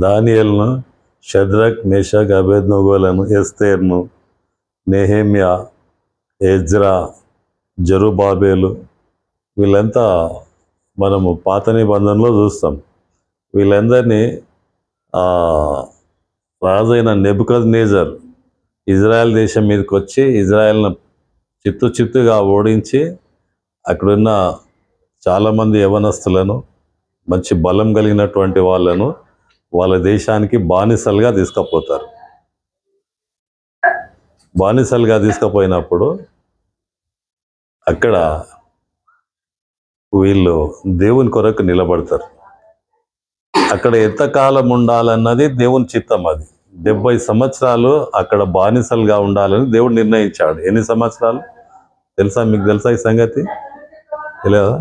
దానియేలును, Shadrach, Meshach, అబేద్నెగోలను, ఎస్తేర్ను, Nehemiah, Ezra, జెరుబ్బాబెలు, వీళ్ళంతా మనము పాత నిబంధనలో చూస్తాం. వీళ్ళందరినీ రాజైన నెబుకద్నెజర్ ఇజ్రాయెల్ దేశం మీదకి వచ్చి ఇజ్రాయెల్ను చిత్తుగా ఓడించి అక్కడున్న చాలామంది యవనస్తులను, మంచి బలం కలిగినటువంటి వాళ్ళను వాళ్ళ దేశానికి బానిసలుగా తీసుకుపోతారు. బానిసలుగా తీసుకుపోయినప్పుడు అక్కడ వీళ్ళు దేవుని కొరకు నిలబడతారు. అక్కడ ఎంతకాలం ఉండాలన్నది దేవుని చిత్తం. అది 70 సంవత్సరాలు అక్కడ బానిసలుగా ఉండాలని దేవుడు నిర్ణయించాడు. ఎన్ని సంవత్సరాలు తెలుసా? మీకు తెలుసా ఈ సంగతి? తెలియదా?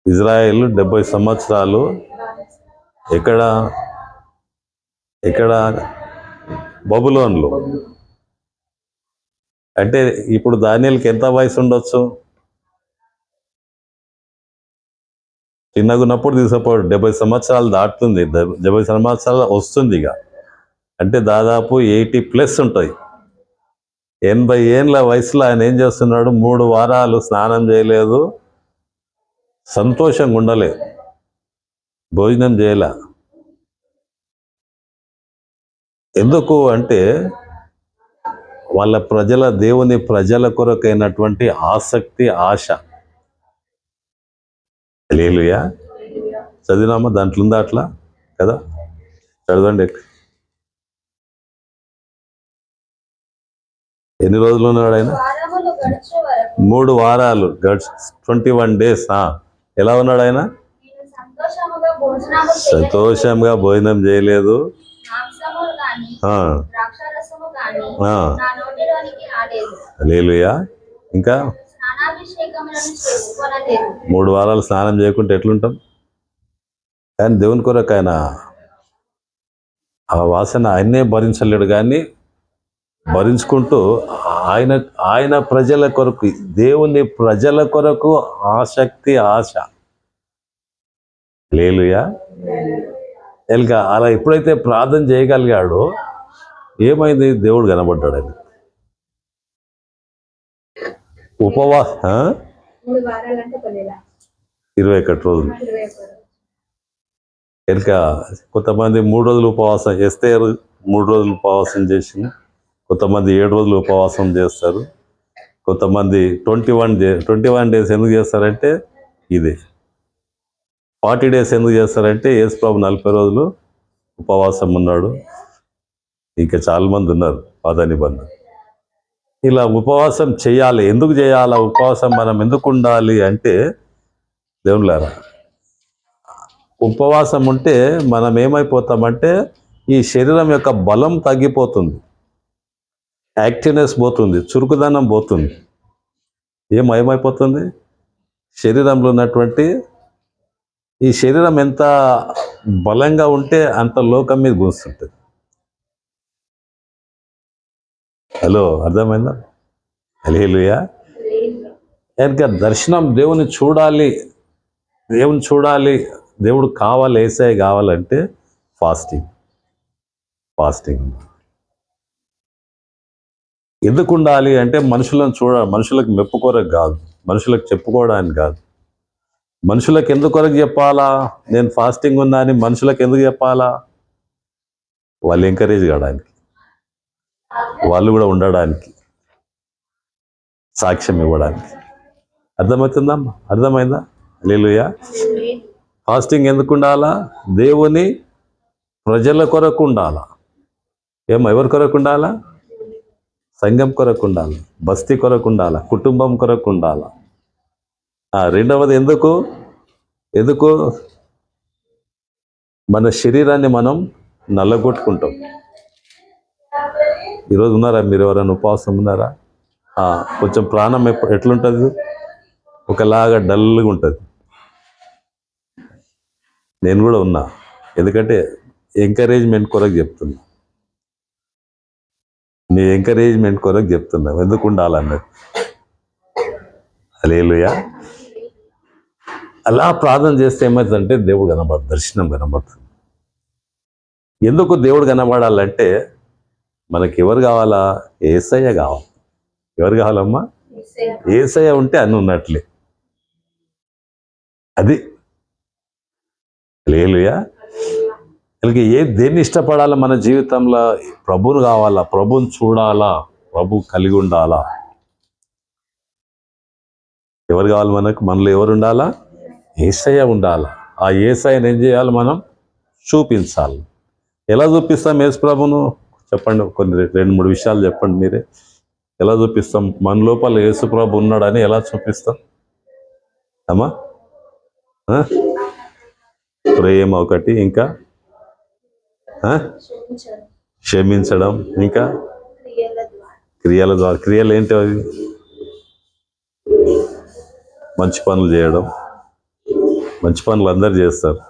ఇజ్రాయేల్ 70 సంవత్సరాలు ఎక్కడ బబులోన్లో. అంటే ఇప్పుడు దానియేలుకి ఎంత వయసు ఉండొచ్చు? చిన్నగున్నప్పుడు తీసుకుపోయాడు. 70 సంవత్సరాలు దాటుతుంది, 70 సంవత్సరాలు వస్తుంది ఇక. అంటే దాదాపు 80+ ఉంటుంది. 80 ఏళ్ళ వయసులో ఆయన ఏం చేస్తున్నాడు? 3 వారాలు స్నానం చేయలేదు, సంతోషంగా ఉండలేదు, భోజనం చేయలే. ఎందుకు అంటే వాళ్ళ దేవుని ప్రజల కొరకైనటువంటి ఆసక్తి, ఆశ. హల్లెలూయా. చదివినామా? దాంట్లో ఉందా అట్లా కదా? చదవండి. ఎన్ని రోజులు ఉన్నాడు ఆయన? 3 వారాలు 21 days. ఎలా ఉన్నాడు ఆయన? సంతోషంగా భోజనం చేయలేదు, హల్లెలూయా. ఇంకా 3 వారాలు స్నానం చేయకుంటే ఎట్లుంటాం? కానీ దేవుని కొరకు ఆయన ఆ వాసన ఆయన్నే భరించలేడు, కానీ భరించుకుంటూ ఆయన ప్రజల కొరకు, దేవుని ప్రజల కొరకు ఆసక్తి, ఆశ. హల్లెలూయా. అలా ఎప్పుడైతే ప్రార్థన చేయగలిగాడో ఏమైంది? దేవుడు కనబడ్డాడు ఆయన. 21 రోజులు. కొంతమంది 3 రోజులు ఉపవాసం చేస్తే 3 రోజులు ఉపవాసం చేసింది. కొంతమంది 7 రోజులు ఉపవాసం చేస్తారు. కొంతమంది 21 days ఎందుకు చేస్తారంటే ఇది. 40 days ఎందుకు చేస్తారంటే యేసు ప్రభు 40 రోజులు ఉపవాసం ఉన్నాడు. ఇంకా చాలా మంది ఉన్నారు పాత నిబంధన. ఇలా ఉపవాసం చేయాలి. ఎందుకు చేయాలి ఉపవాసం? మనం ఎందుకు ఉండాలి అంటే, దేవుళ్ళారా, ఉపవాసం ఉంటే మనం ఏమైపోతామంటే ఈ శరీరం యొక్క బలం తగ్గిపోతుంది, యాక్టివ్నెస్ పోతుంది, చురుకుదనం పోతుంది. ఏమైపోతుంది? శరీరంలో ఉన్నటువంటి ఈ శరీరం ఎంత బలంగా ఉంటే అంత లోకం మీద కూర్చుంటుంది. హలో, అర్థమైందా? హల్లెలూయా. ఇంకా దర్శనం, దేవుని చూడాలి, దేవుడు కావాలి, యేసయ్య కావాలంటే ఫాస్టింగ్. ఎందుకు ఉండాలి అంటే మనుషులకు మెప్పుకోరకు కాదు, మనుషులకు చెప్పుకోవడానికి కాదు. మనుషులకు ఎందుకు కొరకు చెప్పాలా? నేను ఫాస్టింగ్ ఉన్నా అని మనుషులకు ఎందుకు చెప్పాలా? వాళ్ళు ఎంకరేజ్ కావడానికి, వాళ్ళు కూడా ఉండడానికి, సాక్ష్యం ఇవ్వడానికి. అర్థమవుతుందమ్మా? అర్థమైందా? హల్లెలూయా. ఫాస్టింగ్ ఎందుకు ఉండాలా? దేవుని ప్రజల కొరకు ఉండాలా. ఎవరి కొరకు ఉండాలా? సంఘం కొరకు ఉండాలి, బస్తీ కొరకు ఉండాలా, కుటుంబం కొరకు ఉండాలా. రెండవది ఎందుకు మన శరీరాన్ని మనం నల్లగొట్టుకుంటాం. ఈరోజు ఉన్నారా మీరు? ఎవరైనా ఉపవాసం ఉన్నారా? కొంచెం ప్రాణం ఎట్లుంటుంది? ఒకలాగా డల్గా ఉంటుంది. నేను కూడా ఉన్నా, ఎందుకంటే ఎంకరేజ్మెంట్ కొరకు చెప్తున్నా. నీ ఎంకరేజ్మెంట్ కొరకు చెప్తున్నా ఎందుకు ఉండాలన్నది. హల్లెలూయా. అలా ప్రార్థన చేస్తే ఏమవుతుందంటే దేవుడు దర్శనం కనబడుతుంది. ఎందుకు దేవుడు కనబడాలంటే మనకి ఎవరు కావాలా? యేసయ్య కావాలి. ఎవరు కావాలమ్మా? యేసయ్య ఉంటే అన్ని ఉన్నట్లే. అది హల్లెలూయా. అలాగే దేన్ని ఇష్టపడాలా మన జీవితంలో? ప్రభువును కావాలా, ప్రభువుని చూడాలా, ప్రభు కలిగి ఉండాలా. ఎవరు కావాలి మనకు? మనలో ఎవరు ఉండాలా? యేసయ్య ఉండాలా. ఆ యేసయ్యను ఏం చేయాలి? మనం చూపించాలి. ఎలా చూపిస్తాం యేసు ప్రభును? చెప్పండి, కొన్ని 2-3 విషయాలు చెప్పండి మీరే. ఎలా చూపిస్తాం? మన లోపల యేసు ప్రభు ఉన్నాడని ఎలా చూపిస్తాం అమ్మా? ప్రేమ ఒకటి, ఇంకా క్షమించడం, ఇంకా క్రియల ద్వారా. క్రియలు ఏంటి అవి? మంచి పనులు చేయడం. మంచి పనులు అందరు చేస్తారు,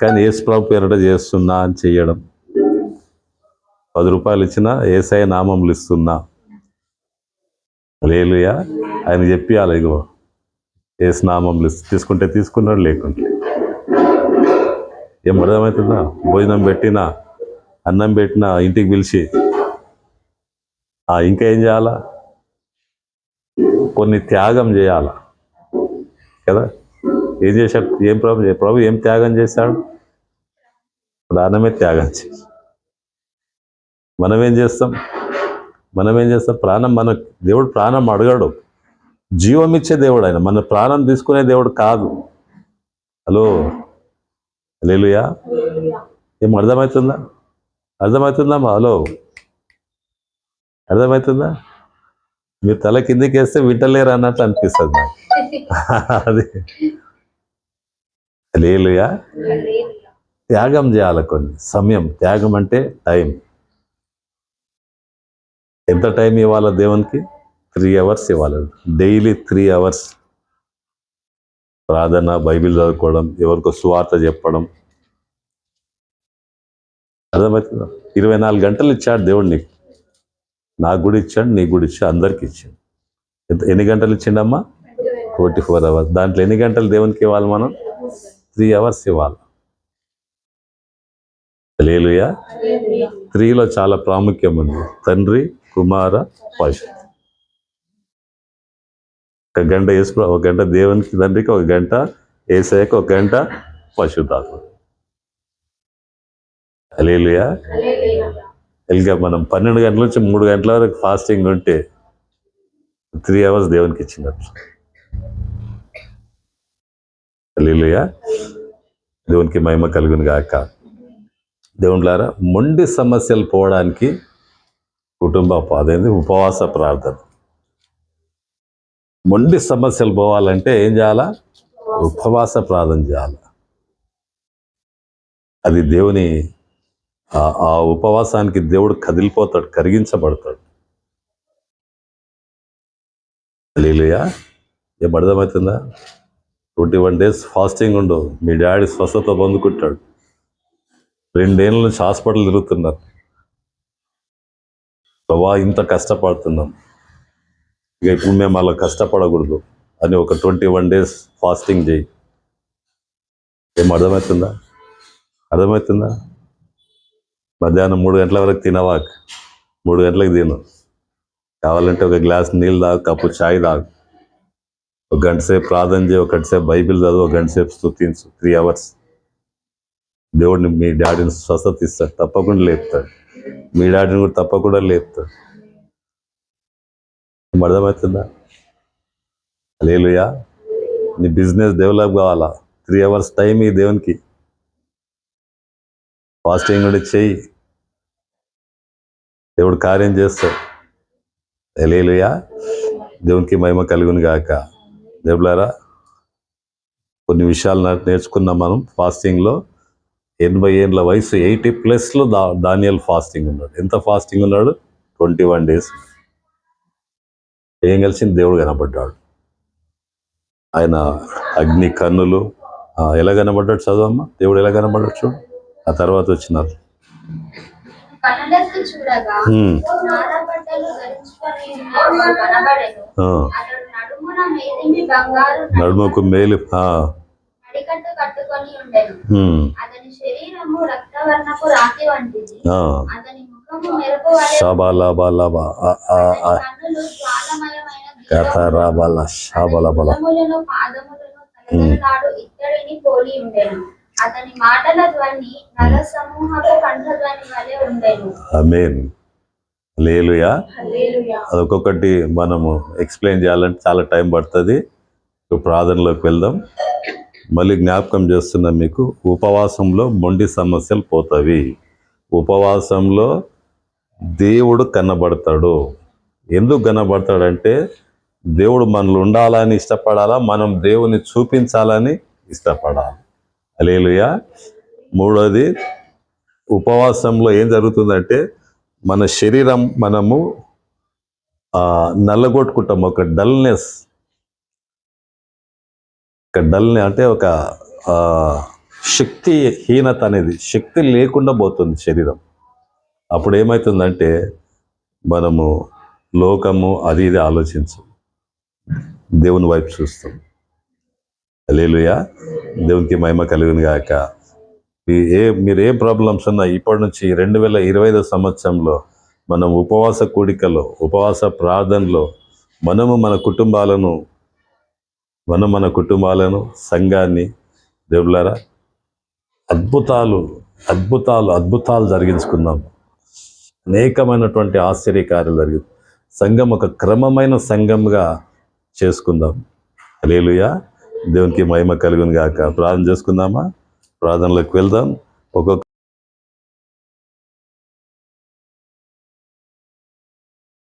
కానీ యేసు ప్రభు పేరిట చేస్తున్నా అని చెయ్యడం. 10 రూపాయలు ఇచ్చినా యేసయ్య నామములు ఇస్తున్నా. హల్లెలూయా. ఆయన చెప్పియాలి, ఇగో యేసు నామములు తీసుకుంటే తీసుకున్నాడు, లేకుంటే ఏం అర్థమవుతుందా? భోజనం పెట్టినా, అన్నం పెట్టినా, ఇంటికి పిలిచి ఇంకా ఏం చేయాలా? కొన్ని త్యాగం చేయాలా కదా? ఏం చేశాడు? ప్రభు ఏం త్యాగం చేశాడు? ప్రాణమే త్యాగం చేశాడు. మనమేం చేస్తాం? ప్రాణం దేవుడు ప్రాణం అడగడు, జీవం ఇచ్చే దేవుడు ఆయన. మన ప్రాణం తీసుకునే దేవుడు కాదు. హలో, హల్లెలూయా. ఏం అర్థమవుతుందా? హలో, అర్థమవుతుందా? మీరు తల కిందికి వేస్తే వింటలేరు అన్నట్లు అనిపిస్తుంది నాకు. అది హల్లెలూయా. త్యాగం చేయాలి, కొన్ని సమయం. త్యాగం అంటే టైం. ఎంత టైం ఇవ్వాలా దేవునికి? 3 hours ఇవ్వాలి. డైలీ 3 hours ప్రార్థన, బైబిల్ చదువుకోవడం, ఎవరికో సువార్త చెప్పడం. అర్థమవుతుందా? 24 గంటలు ఇచ్చాడు దేవుడు నీకు. నాకు కూడా ఇచ్చాడు, నీకు కూడా ఇచ్చాడు, అందరికి ఇచ్చాడు. ఎన్ని గంటలు ఇచ్చిండమ్మా? 24 hours. దాంట్లో ఎన్ని గంటలు దేవునికి ఇవ్వాలి మనం? 3 hours ఇవ్వాలి. హల్లెలూయా. 3లో చాలా ప్రాముఖ్యం ఉంది. తండ్రి, కుమార, పరిశుద్ధ. 1 గంట యేసు, 1 గంట దేవునికి తండ్రికి, 1 గంట యేసయ్యకు, 1 గంట పరిశుద్ధాత్మ. హల్లెలూయా. ఇంకా మనం 12 గంటల నుంచి 3 గంటల వరకు ఫాస్టింగ్ ఉంటే 3 hours దేవునికి ఇచ్చినట్లు. హల్లెలూయా. దేవునికి మహిమ కలుగును గాక. దేవునిలారా, మొండి సమస్యలు పోవడానికి అదేంది ఉపవాస ప్రార్థన. మొండి సమస్యలు పోవాలంటే ఏం చేయాలా? ఉపవాస ప్రార్థన చేయాలి. అది దేవుని ఆ ఉపవాసానికి దేవుడు కదిలిపోతాడు, కరిగించబడతాడు. హల్లెలూయా. ఏం అర్థమవుతుందా? 21 days ఫాస్టింగ్ ఉండు, మీ డాడీ స్వస్థత పొందుకుంటాడు. 2 ఏళ్ళ నుంచి హాస్పిటల్ తిరుగుతున్నారు. ప్రభా, ఇంత కష్టపడుతున్నాం, ఇక ఇప్పుడు మేము అలా కష్టపడకూడదు అని ఒక 21 days ఫాస్టింగ్ చేయి. ఏం అర్థమవుతుందా? మధ్యాహ్నం 3 గంటల వరకు తినవా? 3 గంటలకు తిను. కావాలంటే ఒక గ్లాస్ నీళ్ళు తాగు, కప్పు చాయ్ తాగు. 1 గంట సేపు ప్రార్థన చేయి, 1 గంట సేపు బైబిల్ చదువు, 1 గంట సేపు స్తుతించు. 3 hours. దేవుడిని, మీ డాడీని స్వస్థత ఇస్తాడు, తప్పకుండా లేపుతాడు. మీ డాడీని కూడా తప్పకుండా లేపుతాడు. అర్థమవుతుందా? హల్లెలూయా. నీ బిజినెస్ డెవలప్ కావాలా? 3 hours టైం ఈ దేవునికి. ఫాస్టింగ్ కూడా చెయ్యి, దేవుడు కార్యం చేస్తాడు. హల్లెలూయా. దేవునికి మహిమ కలుగును గాక. దేవులారా, కొన్ని విషయాలు నేర్చుకున్నాం మనం ఫాస్టింగ్లో. 80 ఏళ్ళ వయసు, 80+ దానియేలు ఫాస్టింగ్ ఉన్నాడు. ఎంత ఫాస్టింగ్ ఉన్నాడు? 21 days. ఏం కలిసింది? దేవుడు కనబడ్డాడు. ఆయన అగ్ని కన్నులు ఎలా కనబడ్డాడు? చదువమ్మా, దేవుడు ఎలా కనబడ్డాడు చూడు. ఆ తర్వాత వచ్చినారు. నడుముకు మేలు, నడికట్టు కట్టుకొని ఉండెను. అతని శరీరము రక్తవర్ణపు రాతి వంటిది. అతని ముఖము మెరుపు వలె ఉండెను. షాబాలాబాలాబా అతని కన్నులు జ్వాలమయమైన కథరాబాల షాబాలాబాల భుజములను పాదములను తలతలలాడు ఇత్తడిని పోలి ఉండెను. అతని మాటల ధ్వని నర సమూహపు కంఠధ్వని వలె ఉండెను. ఆమేన్. హల్లెలూయా. హల్లెలూయా. అదొక్కొక్కటి మనము ఎక్స్ప్లెయిన్ చేయాలంటే చాలా టైం పడుతుంది. ప్రార్థనలోకి వెళ్దాం. మళ్ళీ జ్ఞాపకం చేస్తున్నాం మీకు, ఉపవాసంలో మొండి సమస్యలు పోతాయి. ఉపవాసంలో దేవుడు కనబడతాడు. ఎందుకు కనబడతాడంటే దేవుడు మనలో ఉండాలని ఇష్టపడాలా, మనం దేవుని చూపించాలని ఇష్టపడాలి. హల్లెలూయా. మూడోది, ఉపవాసంలో ఏం జరుగుతుందంటే మన శరీరం మనము నల్లగొట్టుకుంటాం. ఒక డల్నెస్ అంటే ఒక శక్తిహీనత అనేది, శక్తి లేకుండా పోతుంది శరీరం. అప్పుడు ఏమవుతుందంటే మనము లోకము అది ఇది ఆలోచించం, దేవుని వైపు చూస్తాం. హల్లెలూయా. దేవునికి మహిమ కలుగును గాక. మీరు ఏ ప్రాబ్లమ్స్ ఉన్నా ఇప్పటి నుంచి 2025 సంవత్సరంలో మనం ఉపవాస కూడికలో, ఉపవాస ప్రార్థనలో మనము మన కుటుంబాలను సంఘాన్ని దేవులారా అద్భుతాలు జరిగించుకుందాం. అనేకమైనటువంటి ఆశ్చర్యకార్యాలు జరిగింది. సంఘం ఒక క్రమమైన సంఘంగా చేసుకుందాం. హల్లెలూయా. దేవునికి మహిమ కలుగును గాక. ప్రార్థన చేసుకుందామా? ప్రార్థనలోకి వెళ్దాం. ఒక్కొక్క